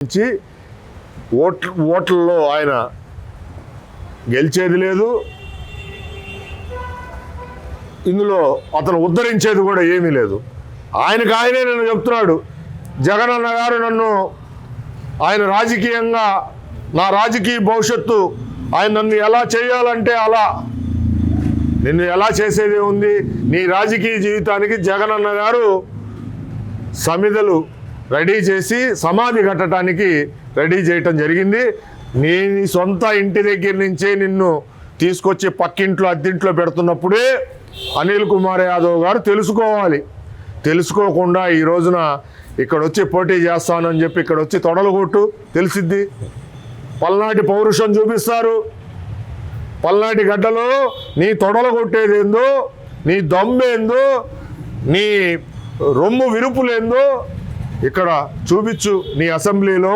నుంచి ఓట్లలో ఆయన గెలిచేది లేదు, ఇందులో అతను ఉద్ధరించేది కూడా ఏమీ లేదు. ఆయనకు ఆయనే నన్ను చెప్తున్నాడు, జగన్ అన్న గారు ఆయన రాజకీయంగా నా రాజకీయ భవిష్యత్తు ఆయన నన్ను ఎలా చేయాలంటే అలా, నిన్ను ఎలా చేసేది ఉంది, నీ రాజకీయ జీవితానికి జగన్ అన్న గారు సమిధలు రెడీ చేసి సమాధి కట్టడానికి రెడీ చేయటం జరిగింది. నీ సొంత ఇంటి దగ్గర నుంచే నిన్ను తీసుకొచ్చి పక్కింట్లో అద్దింట్లో పెడుతున్నప్పుడే అనిల్ కుమార్ యాదవ్ గారు తెలుసుకోవాలి. తెలుసుకోకుండా ఈ రోజున ఇక్కడ వచ్చి పోటీ చేస్తానని చెప్పి ఇక్కడ వచ్చి తొడలు కొట్టు, తెలిసిద్ది. పల్నాటి పౌరుషం చూపిస్తారు. పల్నాటి గడ్డలో నీ తొడలు కొట్టేదేందో, నీ దమ్మేందో, నీ రొమ్ము విరుపులేందో ఇక్కడ చూపించు నీ అసెంబ్లీలో.